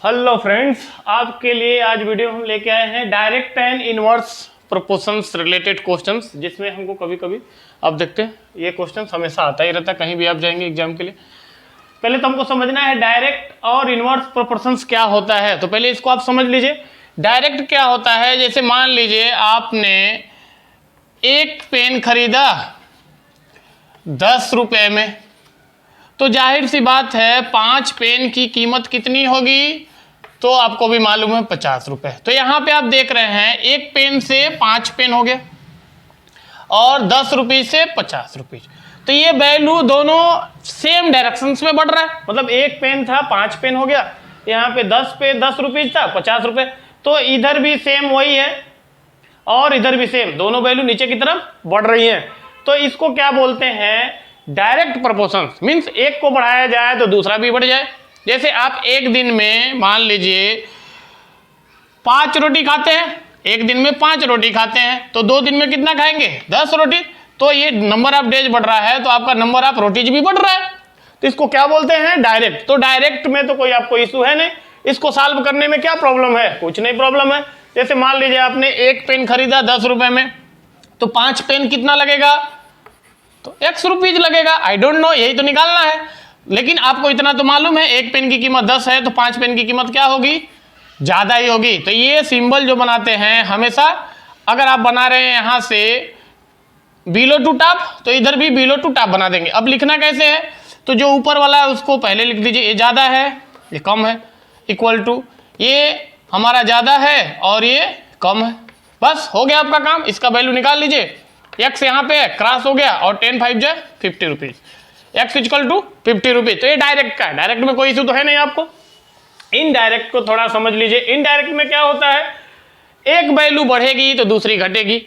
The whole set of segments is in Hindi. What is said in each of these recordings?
हेलो फ्रेंड्स, आपके लिए आज वीडियो हम लेके आए हैं direct and inverse proportions related questions, जिसमें हमको कभी कभी आप देखते हैं ये क्वेश्चंस हमेशा आता ही रहता है कहीं भी आप जाएंगे एग्जाम के लिए। पहले तो हमको समझना है डायरेक्ट और इनवर्स प्रोपोर्शंस क्या होता है, तो पहले इसको आप समझ लीजिए। डायरेक्ट क्या होता है, जैसे मान लीजिए आपने एक पेन खरीदा 10 रुपये में, तो जाहिर सी बात है 5 पेन की कीमत कितनी होगी, तो आपको भी मालूम है 50 रुपये। तो यहाँ पे आप देख रहे हैं एक पेन से 5 पेन हो गया और 10 रुपये से 50 रुपये, तो ये वैल्यू दोनों सेम डायरेक्शंस में बढ़ रहा है। मतलब एक पेन था 5 पेन हो गया, यहाँ पे 10 रुपये था 50 रुपये, तो इधर भी सेम वही है और इधर भी सेम, दोनों वैल्यू नीचे की तरफ बढ़ रही है। तो इसको क्या बोलते हैं, डायरेक्ट प्रोपोर्शन। मीन्स एक को बढ़ाया जाए तो दूसरा भी बढ़ जाए। जैसे आप एक दिन में मान लीजिए 5 रोटी खाते हैं, एक दिन में 5 रोटी खाते हैं, तो 2 दिन में कितना खाएंगे, 10 रोटी। तो ये नंबर ऑफ डेज बढ़ रहा है, तो आपका नंबर ऑफ रोटीज भी बढ़ रहा है। तो इसको क्या बोलते हैं, डायरेक्ट। तो डायरेक्ट में तो कोई आपको इशू है नहीं, इसको सॉल्व करने में क्या प्रॉब्लम है, कुछ नहीं प्रॉब्लम है। जैसे मान लीजिए आपने एक पेन खरीदा 10 रुपए में, तो 5 पेन कितना लगेगा, तो x रुपीज लगेगा। आई डोंट नो, यही तो निकालना है। लेकिन आपको इतना तो मालूम है एक पेन की कीमत 10 है, तो 5 पेन की कीमत क्या होगी, ज्यादा ही होगी। तो ये सिंबल जो बनाते हैं हमेशा, अगर आप बना रहे हैं यहां से बिलो टू टॉप, तो इधर भी बिलो टू टॉप बना देंगे। अब लिखना कैसे है, तो जो ऊपर वाला है उसको पहले लिख दीजिए, ये ज्यादा है ये कम है, इक्वल टू ये हमारा ज्यादा है और ये कम है। बस हो गया आपका काम, इसका वैल्यू निकाल लीजिए। x यहाँ पे क्रॉस हो गया और 10 5 जाए 50 rupees, X equal to 50 rupees. तो ये डायरेक्ट का है, डायरेक्ट में कोई इशू तो है नहीं आपको। इनडायरेक्ट को थोड़ा समझ लीजिए। इनडायरेक्ट में क्या होता है, एक वैल्यू बढ़ेगी तो दूसरी घटेगी।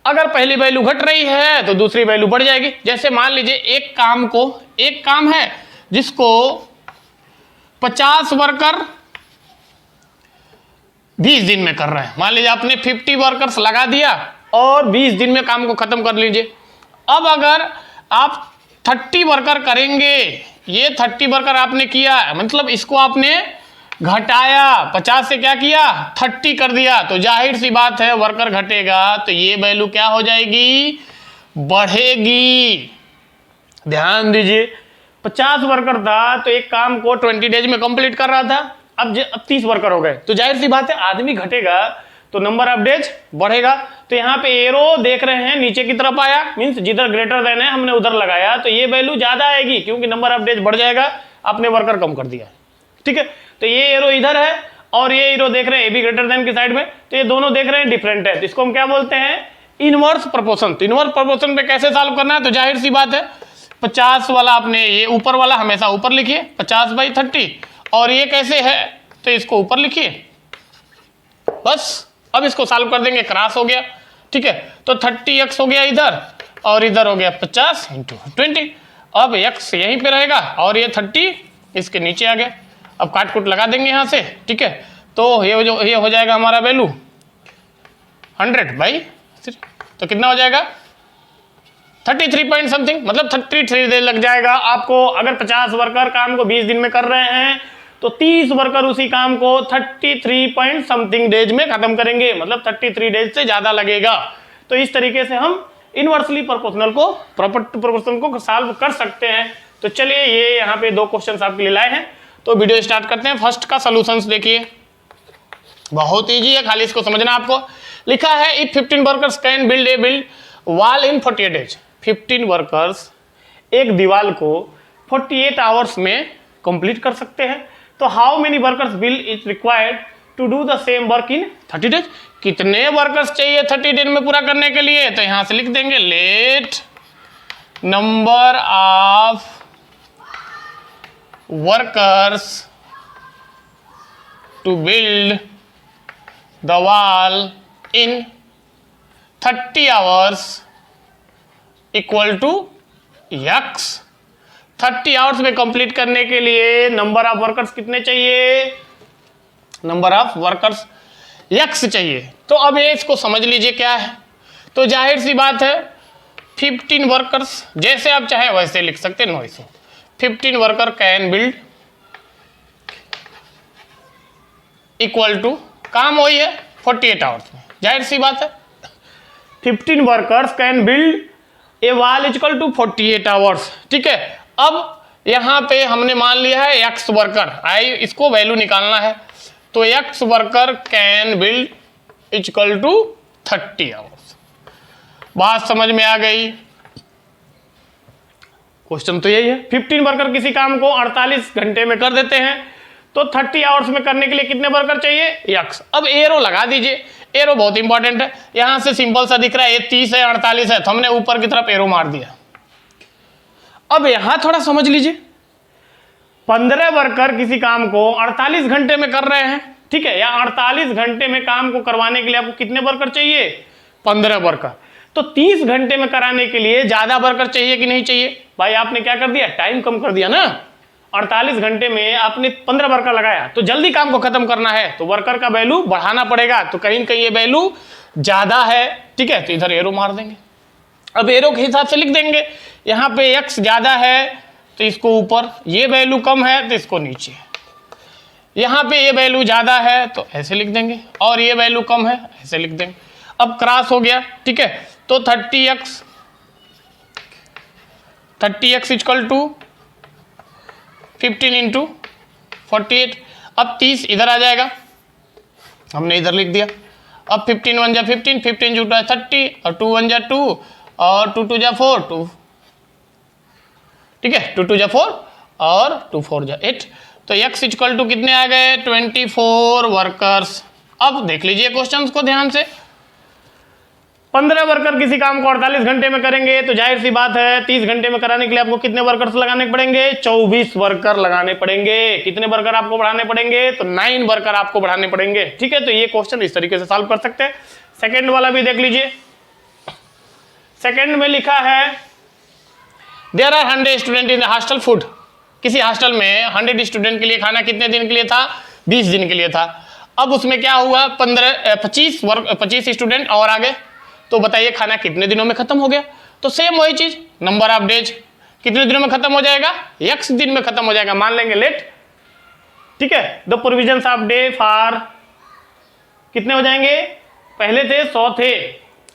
अगर पहली वैल्यू घट रही है तो दूसरी वैल्यू बढ़ जाएगी। जैसे मान लीजिए एक काम है जिसको 50 वर्कर 20 दिन में कर रहे हैं। मान लीजिए आपने 50 वर्कर्स लगा दिया और 20 दिन में काम को खत्म कर लीजिए। अब अगर आप 30 वर्कर करेंगे, ये 30 वर्कर आपने किया, मतलब इसको आपने घटाया, 50 से क्या किया 30 कर दिया, तो जाहिर सी बात है वर्कर घटेगा तो ये वैल्यू क्या हो जाएगी, बढ़ेगी। ध्यान दीजिए, 50 वर्कर था तो एक काम को 20 डेज में कंप्लीट कर रहा था, अब 30 वर्कर हो गए, तो जाहिर सी बात है आदमी घटेगा तो नंबर ऑफ डेज बढ़ेगा। तो यहाँ पे एरो देख रहे हैं नीचे की तरफ आया, मींस जिधर ग्रेटर देन है हमने उधर लगाया, तो ये वैल्यू ज्यादा आएगी क्योंकि नंबर ऑफ डेज बढ़ जाएगा, आपने वर्कर कम कर दिया। ठीक है, तो ये एरो इधर है और ये एरो देख रहे हैं ए बी ग्रेटर देन की साइड में, तो ये दोनों देख रहे हैं डिफरेंट है, तो इसको हम क्या बोलते हैं, इनवर्स प्रोपोर्शन। तो इनवर्स प्रोपोर्शन पे कैसे सॉल्व करना है, तो जाहिर सी बात है 50 वाला आपने ये ऊपर वाला हमेशा ऊपर लिखिए 50/30, और ये कैसे है तो इसको ऊपर लिखिए। बस अब इसको सॉल्व कर देंगे, क्रॉस हो गया। ठीक है, तो 30x हो गया इधर और इधर हो गया 50 × 20। अब x यहीं पे रहेगा और ये 30 इसके नीचे आ गया। अब काट कुट लगा देंगे यहाँ से। ठीक है, तो ये हो जाएगा हमारा वैल्यू 100/, तो कितना हो जाएगा 33 पॉइंट समथिंग, मतलब 33 दिन लग जाएगा आपको। अगर 50 वर्कर काम को 20 दिन में कर रहे हैं तो 30 वर्कर उसी काम को 33 पॉइंट समथिंग डेज में खत्म करेंगे, मतलब 33 डेज से ज्यादा लगेगा। तो इस तरीके से हम इनवर्सली प्रोपोर्शनल को प्रोपोर्शन को सॉल्व कर सकते हैं। तो चलिए ये यहाँ पे 2 क्वेश्चंस आपके लिए लाए हैं, तो वीडियो स्टार्ट करते हैं। फर्स्ट का सॉल्यूशंस देखिए, बहुत ईजी है, खाली इसको समझना आपको। लिखा है if 15 workers can build a wall in 48 days. 15 workers एक दीवार को 48 आवर्स में कंप्लीट कर सकते हैं, तो how many workers will it required to do the same work in 30 days. कितने वर्कर्स चाहिए 30 दिन में पूरा करने के लिए, तो यहां से लिख देंगे let number of workers to build the wall in 30 hours equal to x। 30 hours में कंप्लीट करने के लिए नंबर ऑफ वर्कर्स कितने चाहिए, नंबर ऑफ वर्कर्स x चाहिए। तो अब ये इसको समझ लीजिए क्या है, तो जाहिर सी बात है 15 वर्कर्स, जैसे आप चाहे वैसे लिख सकते हैं, no issue. 15 worker can build equal to, काम वही है 48 आवर्स में, जाहिर सी बात है 15 workers can build a wall equal to 48 hours. ठीक है, अब यहां पे हमने मान लिया है एक्स वर्कर, आई इसको वैल्यू निकालना है, तो X worker can build equal to 30 hours. बात समझ में आ गई? क्वेश्चन तो यही है, 15 वर्कर किसी काम को 48 घंटे में कर देते हैं, तो 30 आवर्स में करने के लिए कितने वर्कर चाहिए? एक्स। अब एरो लगा दीजिए, एरो बहुत इंपॉर्टेंट है, यहां से सिंपल सा दिख रहा है ये 30 है 48 है, तो हमने ऊपर की तरफ एरो मार दिया। अब यहां थोड़ा समझ लीजिए, 15 वर्कर किसी काम को 48 घंटे में कर रहे हैं, ठीक है, या 48 घंटे में काम को करवाने के लिए आपको कितने वर्कर चाहिए? 15 वर्कर। तो 30 घंटे में कराने के लिए ज्यादा वर्कर चाहिए कि नहीं चाहिए? भाई आपने क्या कर दिया, टाइम कम कर दिया ना, 48 घंटे में आपने 15 वर्कर लगाया, तो जल्दी काम को खत्म करना है तो वर्कर का वैल्यू बढ़ाना पड़ेगा, तो कहीं कहीं ये वैल्यू ज्यादा है, ठीक है, तो इधर एरो मार देंगे। अब एरो के हिसाब से लिख देंगे, यहाँ पे एक्स ज्यादा है तो इसको ऊपर, ये वैल्यू कम है तो इसको नीचे, यहाँ पे ये वैल्यू ज्यादा है तो ऐसे लिख देंगे, और ये वैल्यू कम है ऐसे लिख देंगे। अब क्रॉस हो गया, ठीक है, तो 30x इक्वल टू 15 इंटू 48। अब 30 इधर आ जाएगा, हमने इधर लिख दिया। अब 15 1 जा 15, 15 जुटा 30, और 2 1 जा 2, और 2 2 जा 4, 2, ठीक है, 2 2 जा 4, और 2 4 जा 8। तो x इक्वल टू कितने आ गए? 24 वर्कर्स। अब देख लीजिए क्वेश्चंस को ध्यान से, 15 वर्कर किसी काम को 48 घंटे में करेंगे, तो जाहिर सी बात है 30 घंटे में कराने के लिए आपको कितने वर्कर्स लगाने पड़ेंगे? 24 वर्कर लगाने पड़ेंगे। कितने वर्कर आपको बढ़ाने पड़ेंगे? तो 9 वर्कर आपको बढ़ाने पड़ेंगे। ठीक है, तो ये क्वेश्चन इस तरीके से सॉल्व कर सकते हैं। सेकेंड वाला भी देख लीजिए, सेकेंड में लिखा है there are 100 student in hostel food. किसी हॉस्टल में 100 स्टूडेंट के लिए खाना कितने दिन के लिए था? 20 दिन के लिए था। अब उसमें क्या हुआ, 25 स्टूडेंट और आ गए, तो बताइए खाना कितने दिनों में खत्म हो गया? तो सेम वही चीज, नंबर ऑफ डेज कितने दिनों में खत्म हो जाएगा? x दिन में खत्म हो जाएगा। मान लेंगे लेट, ठीक है, the provisions of day for कितने हो जाएंगे? पहले थे 100 थे,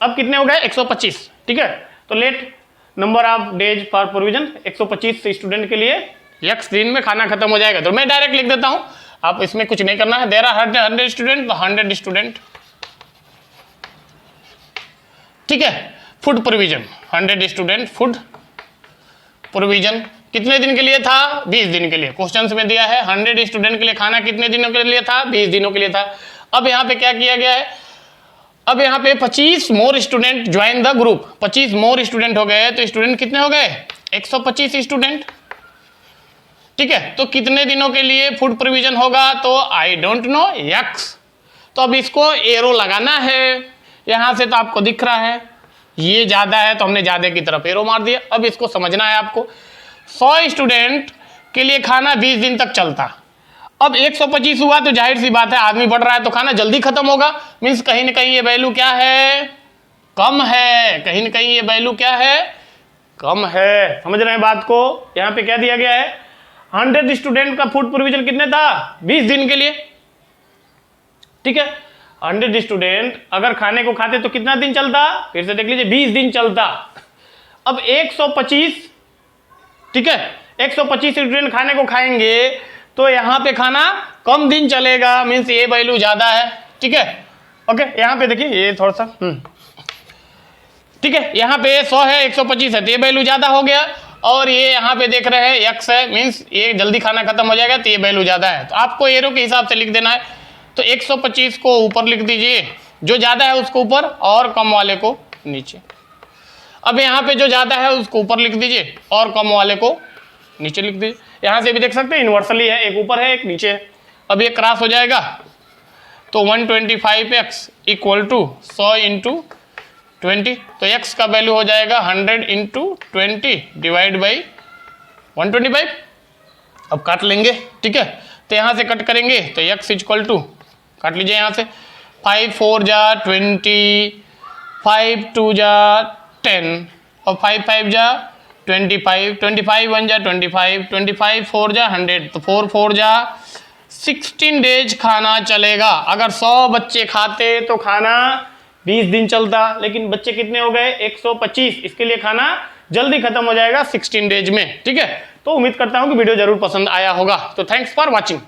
अब कितने हो गए? 125। ठीक है, तो late number of days for provision 125 student के लिए x दिन में खाना खत्म हो जाएगा। तो मैं डायरेक्ट लिख देता हूं, आप इसमें कुछ नहीं करना है। देयर आर 100 स्टूडेंट, 100 स्टूडेंट, ठीक है, food provision 100 student food provision कितने दिन के लिए था? 20 दिन के लिए। क्वेश्चन में दिया है 100 स्टूडेंट के लिए खाना कितने दिनों के लिए था? 20 दिनों के लिए था। अब यहाँ पे क्या किया गया है, अब यहाँ पे 25 मोर student join the group, 25 more student हो गए, तो स्टूडेंट कितने हो गए? 125 स्टूडेंट। ठीक है, तो कितने दिनों के लिए फूड प्रोविजन होगा? तो आई डोंट नो x। तो अब इसको एरो लगाना है, यहां से तो आपको दिख रहा है ये ज्यादा है, तो हमने ज्यादा की तरफ एरो मार दिया। अब इसको समझना है आपको, 100 स्टूडेंट के लिए खाना 20 दिन तक चलता, अब 125 हुआ तो जाहिर सी बात है आदमी बढ़ रहा है तो खाना जल्दी खत्म होगा। मीन्स कहीं ना कहीं ये वैल्यू क्या है? कम है। कहीं ना कहीं ये वैल्यू क्या है? कम है। समझ रहे हैं बात को? यहाँ पे क्या दिया गया है, 100 स्टूडेंट का फूड प्रोविजन कितने था? 20 दिन के लिए। ठीक है, 100 स्टूडेंट अगर खाने को खाते तो कितना दिन चलता? फिर से देख लीजिए, 20 दिन चलता। अब 125, ठीक है, 125 स्टूडेंट खाने को खाएंगे तो यहाँ पे खाना कम दिन चलेगा, मीन्स ये वैल्यू ज्यादा है। ठीक है, ओके, यहाँ पे देखिए ये थोड़ा सा ठीक है, यहाँ पे 100 है 125 है तो ये वैल्यू ज्यादा हो गया, और ये यहाँ पे देख रहे हैं x है, मीन्स ये जल्दी खाना खत्म हो जाएगा तो ये वैल्यू ज्यादा है। तो आपको एरो के हिसाब से लिख देना है, तो 125 को ऊपर लिख दीजिए, जो ज्यादा है उसको ऊपर और कम वाले को नीचे। अब यहाँ पे जो ज्यादा है उसको ऊपर लिख दीजिए और कम वाले को नीचे लिख दीजिए। यहाँ से भी देख सकते हैं इन्वर्सली है, एक ऊपर है एक नीचे है। अब ये क्रॉस हो जाएगा तो 125x इक्वल टू 100 इंटू 20, तो x का वैल्यू हो जाएगा 100 इंटू 20 डिवाइड बाई 125। अब काट लेंगे, ठीक है, तो यहाँ से कट करेंगे तो x इक्वल टू, काट लीजिए यहाँ से, 5 4 जा 20, 5 2 जा 10, और 5 5 जा 25, 25 1 जा 25, 25 4 जा 100, तो 4 4 जा 16 डेज खाना चलेगा। अगर 100 बच्चे खाते तो खाना 20 दिन चलता, लेकिन बच्चे कितने हो गए 125, इसके लिए खाना जल्दी खत्म हो जाएगा 16 डेज में। ठीक है, तो उम्मीद करता हूं कि वीडियो जरूर पसंद आया होगा। तो थैंक्स फॉर वॉचिंग।